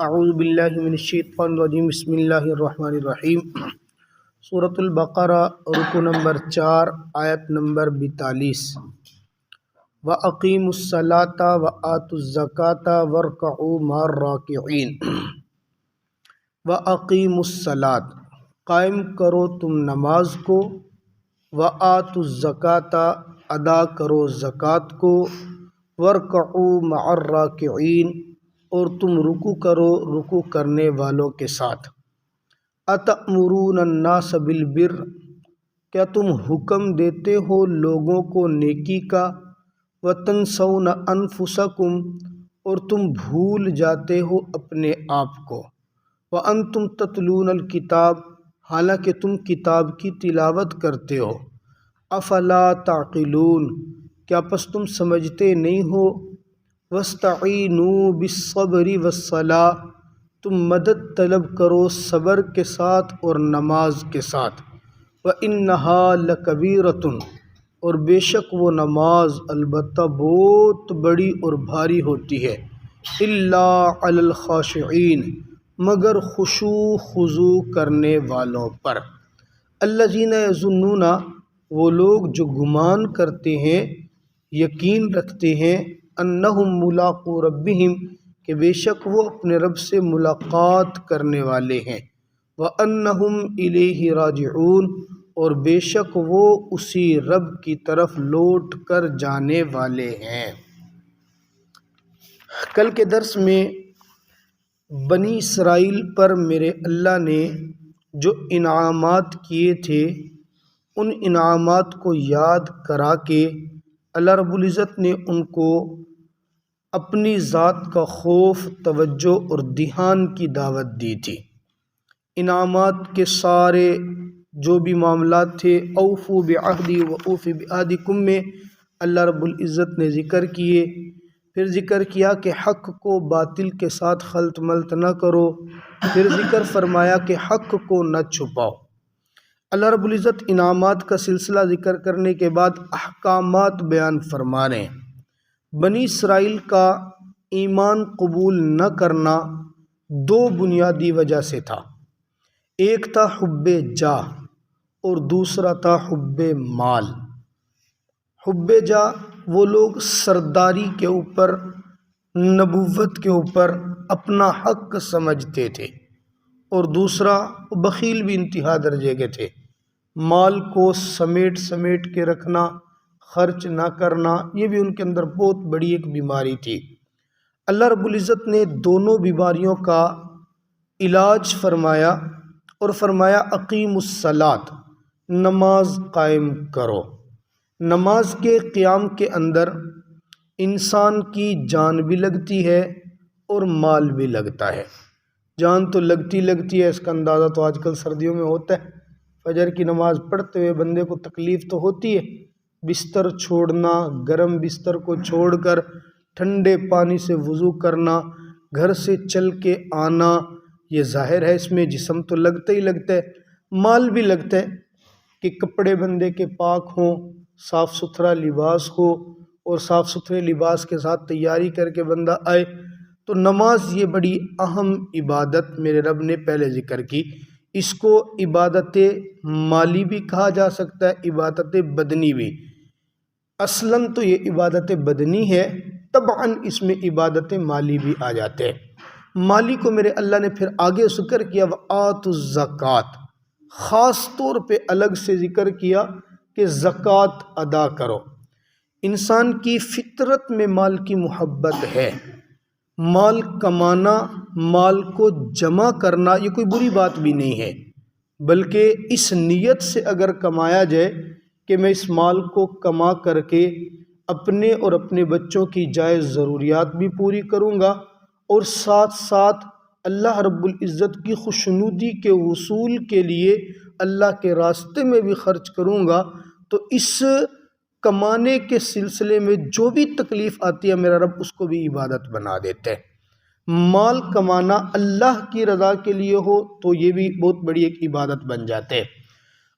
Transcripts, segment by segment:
اعوذ باللہ من الشیطان الرجیم بسم اللہ الرحمن الرحیم۔ سورۃ البقرہ رکو نمبر 4 آیت نمبر 42۔ وَأَقِیمُوا الصَّلَاةَ وَآتُوا الزَّکَاةَ وَارْکَعُوا مَعَ الرَّاکِعِینَ۔ وَأَقِیمُوا الصَّلَاةَ، قائم کرو تم نماز کو، وَآتُوا الزَّکَاةَ، ادا کرو زکوٰۃ کو، وَارْکَعُوا مَعَ الرَّاکِعِینَ، اور تم رکوع کرو رکوع کرنے والوں کے ساتھ۔ اَتَأْمُرُونَ النَّاسَ بِالْبِرِّ، کیا تم حکم دیتے ہو لوگوں کو نیکی کا، وَتَنْسَوْنَ أَنفُسَکُمْ، اور تم بھول جاتے ہو اپنے آپ کو، وَأَنْتُمْ تَتْلُونَ الْکِتَابَ، حالانکہ تم کتاب کی تلاوت کرتے ہو۔ أَفَلَا تَعْقِلُونَ، کیا پس تم سمجھتے نہیں ہو؟ وَاسْتَعِینُوا بِالصَّبْرِ وَالصَّلَاةِ، تم مدد طلب کرو صبر کے ساتھ اور نماز کے ساتھ۔ وَإِنَّهَا لَكَبِیرَةٌ، اور بے شک وہ نماز البتہ بہت بڑی اور بھاری ہوتی ہے، إِلَّا عَلَى الْخَاشِعِينَ، مگر خشوع خضوع کرنے والوں پر۔ الَّذِينَ يَظُنُّونَ، وہ لوگ جو گمان کرتے ہیں، یقین رکھتے ہیں، انہم ملاقو ربہم، کہ بے شک وہ اپنے رب سے ملاقات کرنے والے ہیں، وانہم الیہ راجعون، اور بے شک وہ اسی رب کی طرف لوٹ کر جانے والے ہیں۔ کل کے درس میں بنی اسرائیل پر میرے اللہ نے جو انعامات کیے تھے، ان انعامات کو یاد کرا کے اللہ رب العزت نے ان کو اپنی ذات کا خوف، توجہ اور دھیان کی دعوت دی تھی۔ انعامات کے سارے جو بھی معاملات تھے، اوفوا بعہدی واوف بعہدکم میں اللہ رب العزت نے ذکر کیے، پھر ذکر کیا کہ حق کو باطل کے ساتھ خلط ملط نہ کرو، پھر ذکر فرمایا کہ حق کو نہ چھپاؤ۔ اللہ رب العزت انعامات کا سلسلہ ذکر کرنے کے بعد احکامات بیان فرما رہے ہیں۔ بنی اسرائیل کا ایمان قبول نہ کرنا دو بنیادی وجہ سے تھا، ایک تھا حب جاہ اور دوسرا تھا حب مال۔ حب جاہ، وہ لوگ سرداری کے اوپر، نبوت کے اوپر اپنا حق سمجھتے تھے، اور دوسرا بخیل بھی انتہا درجے کے تھے، مال کو سمیٹ سمیٹ کے رکھنا، خرچ نہ کرنا، یہ بھی ان کے اندر بہت بڑی ایک بیماری تھی۔ اللہ رب العزت نے دونوں بیماریوں کا علاج فرمایا اور فرمایا اقیموا الصلاۃ، نماز قائم کرو۔ نماز کے قیام کے اندر انسان کی جان بھی لگتی ہے اور مال بھی لگتا ہے۔ جان تو لگتی ہے، اس کا اندازہ تو آج کل سردیوں میں ہوتا ہے۔ فجر کی نماز پڑھتے ہوئے بندے کو تکلیف تو ہوتی ہے، بستر چھوڑنا، گرم بستر کو چھوڑ کر ٹھنڈے پانی سے وضو کرنا، گھر سے چل کے آنا، یہ ظاہر ہے اس میں جسم تو لگتا ہی لگتا ہے، مال بھی لگتا ہے کہ کپڑے بندے کے پاک ہوں، صاف ستھرا لباس ہو، اور صاف ستھرے لباس کے ساتھ تیاری کر کے بندہ آئے۔ تو نماز یہ بڑی اہم عبادت میرے رب نے پہلے ذکر کی، اس کو عبادت مالی بھی کہا جا سکتا ہے، عبادت بدنی بھی۔ اصلاً تو یہ عبادت بدنی ہے، طبعاً اس میں عبادت مالی بھی آ جاتے ہیں۔ مالی کو میرے اللہ نے پھر آگے ذکر کیا، وَآتُوا الزَّکَاةَ، خاص طور پہ الگ سے ذکر کیا کہ زکوٰۃ ادا کرو۔ انسان کی فطرت میں مال کی محبت ہے، مال کمانا، مال کو جمع کرنا یہ کوئی بری بات بھی نہیں ہے، بلکہ اس نیت سے اگر کمایا جائے کہ میں اس مال کو کما کر کے اپنے اور اپنے بچوں کی جائز ضروریات بھی پوری کروں گا، اور ساتھ ساتھ اللہ رب العزت کی خوشنودی کے وصول کے لیے اللہ کے راستے میں بھی خرچ کروں گا، تو اس کمانے کے سلسلے میں جو بھی تکلیف آتی ہے میرا رب اس کو بھی عبادت بنا دیتے ہیں۔ مال کمانا اللہ کی رضا کے لیے ہو تو یہ بھی بہت بڑی ایک عبادت بن جاتے ہیں۔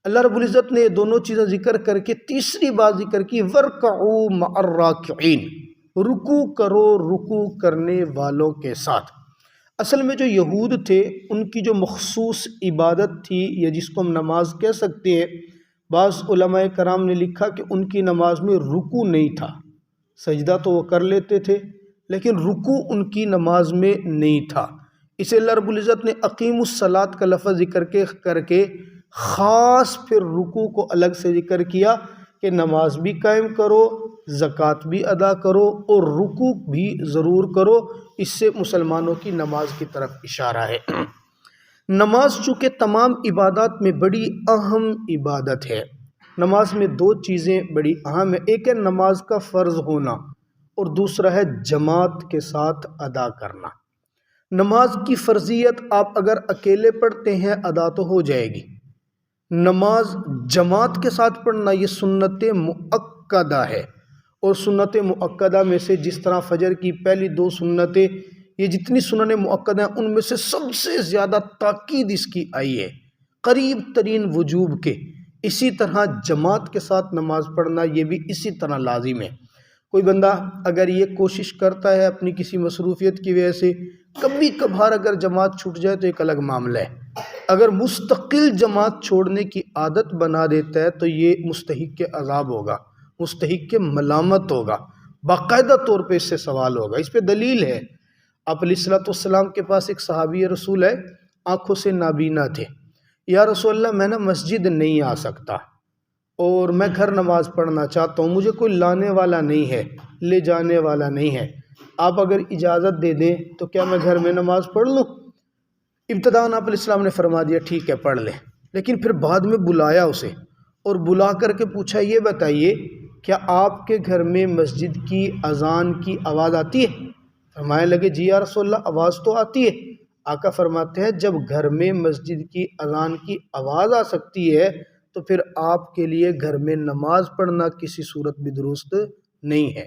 اللہ رب العزت نے یہ دونوں چیزیں ذکر کر کے تیسری بات ذکر کی، وَارْکَعُوا مَعَ الرَّاکِعِینَ، رکوع کرو رکوع کرنے والوں کے ساتھ۔ اصل میں جو یہود تھے ان کی جو مخصوص عبادت تھی یا جس کو ہم نماز کہہ سکتے ہیں، بعض علماء کرام نے لکھا کہ ان کی نماز میں رکوع نہیں تھا، سجدہ تو وہ کر لیتے تھے لیکن رکوع ان کی نماز میں نہیں تھا۔ اسے اللہ رب العزت نے اقیم الصلاۃ کا لفظ ذکر کر کے خاص پھر رکوع کو الگ سے ذکر کیا کہ نماز بھی قائم کرو، زکوٰۃ بھی ادا کرو اور رکوع بھی ضرور کرو۔ اس سے مسلمانوں کی نماز کی طرف اشارہ ہے۔ نماز چونکہ تمام عبادات میں بڑی اہم عبادت ہے، نماز میں دو چیزیں بڑی اہم ہیں، ایک ہے نماز کا فرض ہونا اور دوسرا ہے جماعت کے ساتھ ادا کرنا۔ نماز کی فرضیت آپ اگر اکیلے پڑھتے ہیں ادا تو ہو جائے گی، نماز جماعت کے ساتھ پڑھنا یہ سنت مؤکدہ ہے، اور سنت مؤکدہ میں سے جس طرح فجر کی پہلی دو سنتیں، یہ جتنی سنن مؤکدہ ہیں ان میں سے سب سے زیادہ تاکید اس کی آئی ہے قریب ترین وجوب کے، اسی طرح جماعت کے ساتھ نماز پڑھنا یہ بھی اسی طرح لازم ہے۔ کوئی بندہ اگر یہ کوشش کرتا ہے اپنی کسی مصروفیت کی وجہ سے، کبھی کبھار اگر جماعت چھوٹ جائے تو ایک الگ معاملہ ہے، اگر مستقل جماعت چھوڑنے کی عادت بنا دیتا ہے تو یہ مستحق کے عذاب ہوگا، مستحق کے ملامت ہوگا، باقاعدہ طور پہ اس سے سوال ہوگا۔ اس پہ دلیل ہے، آپ علیہ الصلوۃ والسلام کے پاس ایک صحابی رسول ہے، آنکھوں سے نابینا تھے۔ یا رسول اللہ میں مسجد نہیں آ سکتا اور میں گھر نماز پڑھنا چاہتا ہوں، مجھے کوئی لانے والا نہیں ہے، لے جانے والا نہیں ہے، آپ اگر اجازت دے دیں تو کیا میں گھر میں نماز پڑھ لوں؟ ابتداءً آپ علیہ السلام نے فرما دیا ٹھیک ہے پڑھ لیں، لیکن پھر بعد میں بلایا اسے اور بلا کر کے پوچھا یہ بتائیے کیا آپ کے گھر میں مسجد کی اذان کی آواز آتی ہے؟ فرمانے لگے جی یا رسول اللہ آواز تو آتی ہے۔ آقا فرماتے ہیں جب گھر میں مسجد کی اذان کی آواز آ سکتی ہے تو پھر آپ کے لیے گھر میں نماز پڑھنا کسی صورت بھی درست نہیں ہے۔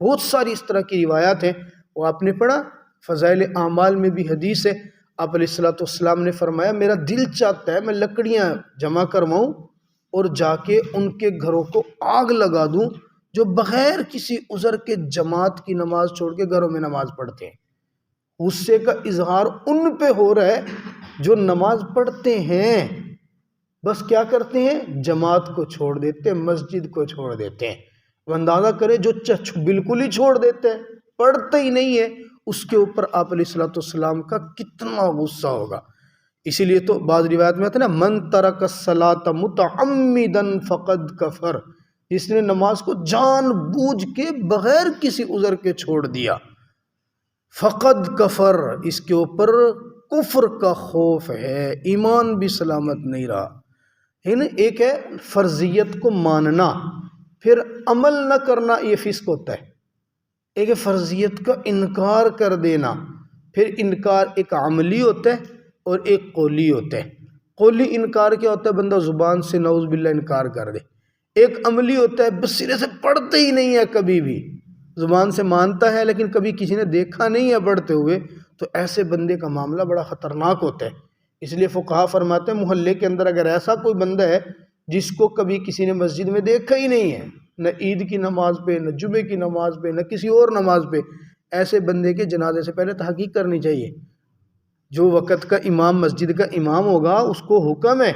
بہت ساری اس طرح کی روایات ہیں، وہ آپ نے پڑھا، فضائل اعمال میں بھی حدیث ہے، آپ علیہ الصلوۃ والسلام نے فرمایا میرا دل چاہتا ہے میں لکڑیاں جمع کرواؤں اور جا کے ان کے گھروں کو آگ لگا دوں جو بغیر کسی عذر کے جماعت کی نماز چھوڑ کے گھروں میں نماز پڑھتے ہیں۔ غصے کا اظہار ان پہ ہو رہا ہے جو نماز پڑھتے ہیں، بس کیا کرتے ہیں جماعت کو چھوڑ دیتے ہیں، مسجد کو چھوڑ دیتے ہیں۔ وہ اندازہ کرے جو بالکل ہی چھوڑ دیتے ہیں، پڑھتے ہی نہیں ہے، اس کے اوپر آپ علیہ الصلوۃ والسلام کا کتنا غصہ ہوگا۔ اسی لیے تو بعض روایت میں آتا ہے نا من ترک الصلاۃ متعمدا فقد کفر، جس نے نماز کو جان بوجھ کے بغیر کسی عذر کے چھوڑ دیا فقد کفر، اس کے اوپر کفر کا خوف ہے، ایمان بھی سلامت نہیں رہا ہے نا۔ ایک ہے فرضیت کو ماننا پھر عمل نہ کرنا، یہ فسق ہوتا ہے۔ ایک ہے فرضیت کا انکار کر دینا، پھر انکار ایک عملی ہوتا ہے اور ایک قولی ہوتا ہے۔ قولی انکار کیا ہوتا ہے؟ بندہ زبان سے نعوذ باللہ انکار کر دے۔ ایک عملی ہوتا ہے بس سرے سے پڑھتے ہی نہیں ہے، کبھی بھی زبان سے مانتا ہے لیکن کبھی کسی نے دیکھا نہیں ہے پڑھتے ہوئے، تو ایسے بندے کا معاملہ بڑا خطرناک ہوتا ہے۔ اس لیے فقہا فرماتے ہیں محلے کے اندر اگر ایسا کوئی بندہ ہے جس کو کبھی کسی نے مسجد میں دیکھا ہی نہیں ہے، نہ عید کی نماز پہ، نہ جمعے کی نماز پہ، نہ کسی اور نماز پہ، ایسے بندے کے جنازے سے پہلے تحقیق کرنی چاہیے۔ جو وقت کا امام مسجد کا امام ہوگا اس کو حکم ہے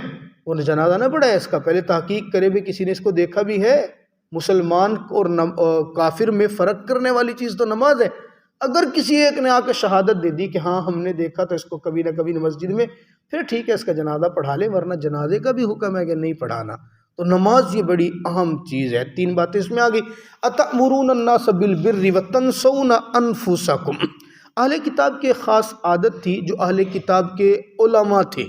وہ جنازہ نہ پڑھے، اس کا پہلے تحقیق کرے بھی کسی نے اس کو دیکھا بھی ہے۔ مسلمان اور کافر میں فرق کرنے والی چیز تو نماز ہے۔ اگر کسی ایک نے آ کے شہادت دے دی کہ ہاں ہم نے دیکھا تو اس کو کبھی نہ کبھی مسجد میں، پھر ٹھیک ہے اس کا جنازہ پڑھا لے، ورنہ جنازے کا بھی حکم ہے کہ نہیں پڑھانا۔ تو نماز یہ بڑی اہم چیز ہے۔ تین باتیں اس میں آ گئی، اتأمرون الناس بالبر وتنسون انفسکم۔ اہل کتاب کی خاص عادت تھی، جو اہل کتاب کے علماء تھے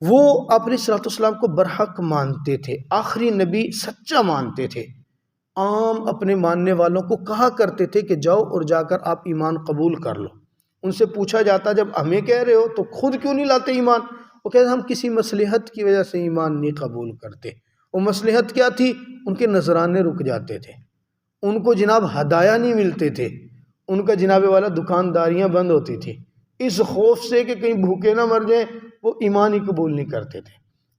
وہ آپ علیہ الصلوۃ والسلام کو برحق مانتے تھے، آخری نبی سچا مانتے تھے، عام اپنے ماننے والوں کو کہا کرتے تھے کہ جاؤ اور جا کر آپ ایمان قبول کر لو۔ ان سے پوچھا جاتا جب ہمیں کہہ رہے ہو تو خود کیوں نہیں لاتے ایمان؟ وہ کہتے ہم کسی مصلحت کی وجہ سے ایمان نہیں قبول کرتے۔ وہ مصلحت کیا تھی؟ ان کے نذرانے رک جاتے تھے، ان کو جناب ہدایہ نہیں ملتے تھے، ان کا جناب والا دکانداریاں بند ہوتی تھی، اس خوف سے کہ کہیں بھوکے نہ مر جائیں وہ ایمان ہی قبول نہیں کرتے تھے۔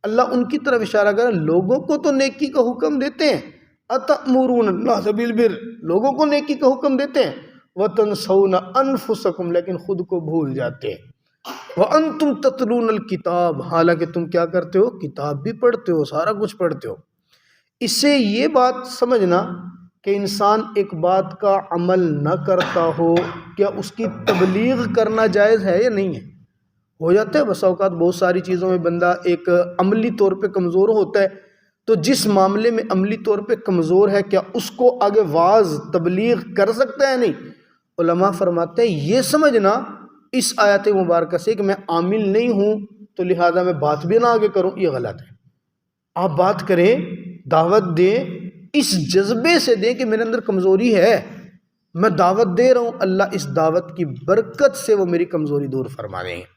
اللہ ان کی طرف اشارہ کر لوگوں کو تو نیکی کا حکم دیتے ہیں، اتأمرون الناس بالبر، لوگوں کو نیکی کا حکم دیتے ہیں، وَتَنْسَوْنَ أَنفُسَكُمْ، لیکن خود کو بھول جاتے ہیں، وَأَنْتُمْ تَتْلُونَ الْكِتَابَ، حالانکہ تم کیا کرتے ہو؟ کتاب بھی پڑھتے ہو، سارا کچھ پڑھتے ہو۔ اس سے یہ بات سمجھنا کہ انسان ایک بات کا عمل نہ کرتا ہو، کیا اس کی تبلیغ کرنا جائز ہے یا نہیں ہے؟ ہو جاتا ہے بس اوقات بہت ساری چیزوں میں بندہ ایک عملی طور پہ کمزور ہوتا ہے، تو جس معاملے میں عملی طور پہ کمزور ہے کیا اس کو آگے واعظ تبلیغ کر سکتا ہے؟ نہیں۔ علماء فرماتے ہیں یہ سمجھنا اس آیت مبارکہ سے کہ میں عامل نہیں ہوں تو لہذا میں بات بھی نہ آگے کروں، یہ غلط ہے۔ آپ بات کریں، دعوت دیں، اس جذبے سے دیں کہ میرے اندر کمزوری ہے، میں دعوت دے رہا ہوں، اللہ اس دعوت کی برکت سے وہ میری کمزوری دور فرما دیں گے۔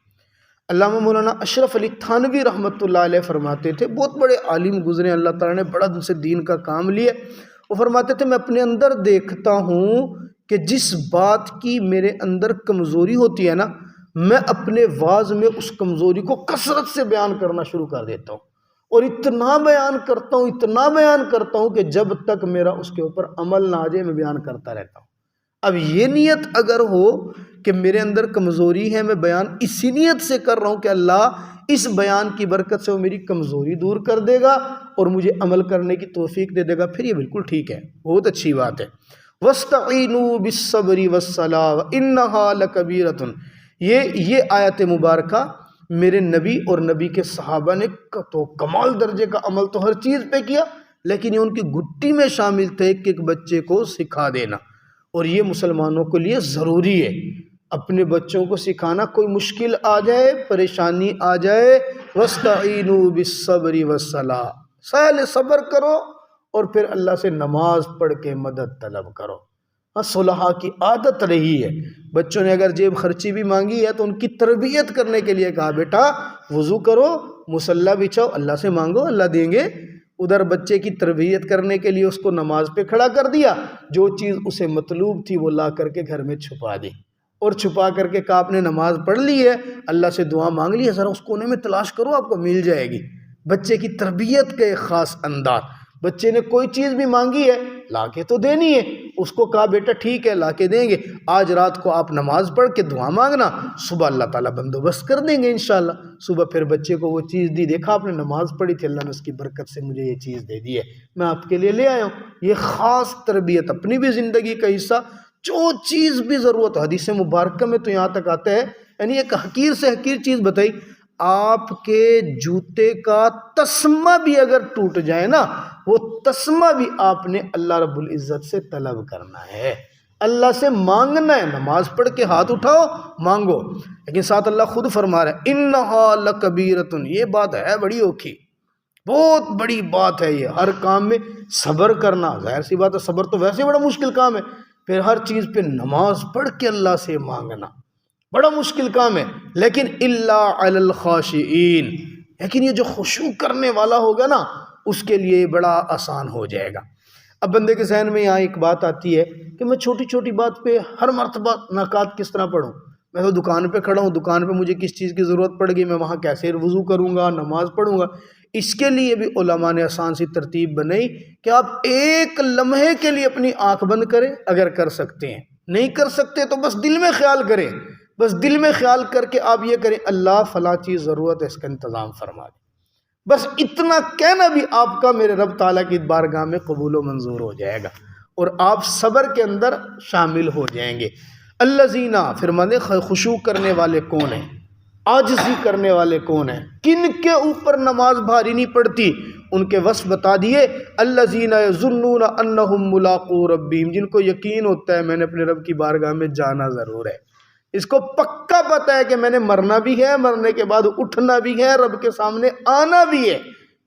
علامہ مولانا اشرف علی تھانوی رحمۃ اللہ علیہ فرماتے تھے، بہت بڑے عالم گزرے، اللہ تعالیٰ نے بڑا دن سے دین کا کام لیا، وہ فرماتے تھے میں اپنے اندر دیکھتا ہوں کہ جس بات کی میرے اندر کمزوری ہوتی ہے نا، میں اپنے واعظ میں اس کمزوری کو کثرت سے بیان کرنا شروع کر دیتا ہوں، اور اتنا بیان کرتا ہوں کہ جب تک میرا اس کے اوپر عمل نہ آ جائے میں بیان کرتا رہتا ہوں۔ اب یہ نیت اگر ہو کہ میرے اندر کمزوری ہے، میں بیان اسی نیت سے کر رہا ہوں کہ اللہ اس بیان کی برکت سے وہ میری کمزوری دور کر دے گا اور مجھے عمل کرنے کی توفیق دے دے گا، پھر یہ بالکل ٹھیک ہے، بہت اچھی بات ہے۔ وَاسْتَعِینُوا بِالصَّبْرِ وَالصَّلَاةِ وَإِنَّهَا لَكَبِیرَةٌ، یہ آیت مبارکہ میرے نبی اور نبی کے صحابہ نے تو کمال درجے کا عمل تو ہر چیز پہ کیا، لیکن یہ ان کی گھٹی میں شامل تھے کہ ایک بچے کو سکھا دینا، اور یہ مسلمانوں کے لیے ضروری ہے۔ اپنے بچوں کو سکھانا، کوئی مشکل آ جائے، پریشانی آ جائے، وَاسْتَعِینُوا بِالصَّبْرِ وَالصَّلَاةِ، سہل صبر کرو اور پھر اللہ سے نماز پڑھ کے مدد طلب کرو۔ صلحاء کی عادت رہی ہے، بچوں نے اگر جیب خرچی بھی مانگی ہے تو ان کی تربیت کرنے کے لیے کہا بیٹا وضو کرو، مصلی بچھاؤ، اللہ سے مانگو، اللہ دیں گے۔ ادھر بچے کی تربیت کرنے کے لیے اس کو نماز پہ کھڑا کر دیا، جو چیز اسے مطلوب تھی وہ لا کر کے گھر میں چھپا دی، اور چھپا کر کے کہا آپ نے نماز پڑھ لی ہے، اللہ سے دعا مانگ لی ہے، ذرا اس کونے میں تلاش کرو، آپ کو مل جائے گی۔ بچے کی تربیت کا ایک خاص انداز، بچے نے کوئی چیز بھی مانگی ہے لا کے تو دینی ہے، اس کو کہا بیٹا ٹھیک ہے لا کے دیں گے، آج رات کو آپ نماز پڑھ کے دعا مانگنا، صبح اللہ تعالیٰ بندوبست کر دیں گے انشاءاللہ۔ صبح پھر بچے کو وہ چیز دی، دیکھا آپ نے نماز پڑھی تھی، اللہ نے اس کی برکت سے مجھے یہ چیز دے دی ہے، میں آپ کے لیے لے آیا ہوں۔ یہ خاص تربیت اپنی بھی زندگی کا حصہ، جو چیز بھی ضرورت، حدیث مبارکہ میں تو یہاں تک آتا ہے، یعنی ایک حقیر سے حقیر چیز بتائی، آپ کے جوتے کا تسمہ بھی اگر ٹوٹ جائے نا، وہ تسمہ بھی آپ نے اللہ رب العزت سے طلب کرنا ہے، اللہ سے مانگنا ہے، نماز پڑھ کے ہاتھ اٹھاؤ مانگو، لیکن ساتھ اللہ خود فرما رہا ہے اِنَّهَا لَكَبِیرَةٌ، یہ بات ہے بڑی اوکھی، بہت بڑی بات ہے یہ، ہر کام میں صبر کرنا، ظاہر سی بات ہے صبر تو ویسے بڑا مشکل کام ہے، پھر ہر چیز پہ نماز پڑھ کے اللہ سے مانگنا بڑا مشکل کام ہے، لیکن اِلَّا عَلَى الْخَاشِعِينَ، لیکن یہ جو خشوع کرنے والا ہوگا نا اس کے لیے بڑا آسان ہو جائے گا۔ اب بندے کے ذہن میں یہاں ایک بات آتی ہے کہ میں چھوٹی چھوٹی بات پہ ہر مرتبہ ناقات کس طرح پڑھوں، میں تو دکان پہ کھڑا ہوں، دکان پہ مجھے کس چیز کی ضرورت پڑ گئی، میں وہاں کیسے وضو کروں گا، نماز پڑھوں گا۔ اس کے لیے بھی علماء نے آسان سی ترتیب بنائی کہ آپ ایک لمحے کے لیے اپنی آنکھ بند کریں اگر کر سکتے ہیں، نہیں کر سکتے تو بس دل میں خیال کریں، بس دل میں خیال کر کے آپ یہ کریں اللہ فلاں چیز ضرورت ہے، اس کا انتظام فرما دیں، بس اتنا کہنا بھی آپ کا میرے رب تعالیٰ کی بارگاہ میں قبول و منظور ہو جائے گا، اور آپ صبر کے اندر شامل ہو جائیں گے۔ الذین، فرمانے خشوع کرنے والے کون ہیں، عاجزی کرنے والے کون ہیں، کن کے اوپر نماز بھاری نہیں پڑتی، ان کے وصف بتا دیے، الذین یظنون انہم ملاقو ربہم، جن کو یقین ہوتا ہے میں نے اپنے رب کی بارگاہ میں جانا ضرور ہے، اس کو پکا پتہ ہے کہ میں نے مرنا بھی ہے، مرنے کے بعد اٹھنا بھی ہے، رب کے سامنے آنا بھی ہے،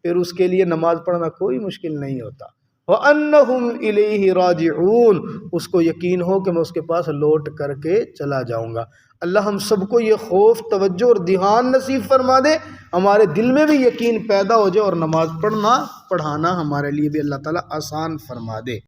پھر اس کے لیے نماز پڑھنا کوئی مشکل نہیں ہوتا۔ وَأَنَّهُمْ إِلَيْهِ رَاجِعُونَ، اس کو یقین ہو کہ میں اس کے پاس لوٹ کر کے چلا جاؤں گا۔ اللہ ہم سب کو یہ خوف، توجہ اور دھیان نصیب فرما دے، ہمارے دل میں بھی یقین پیدا ہو جائے، اور نماز پڑھانا ہمارے لیے بھی اللہ تعالیٰ آسان فرما دے۔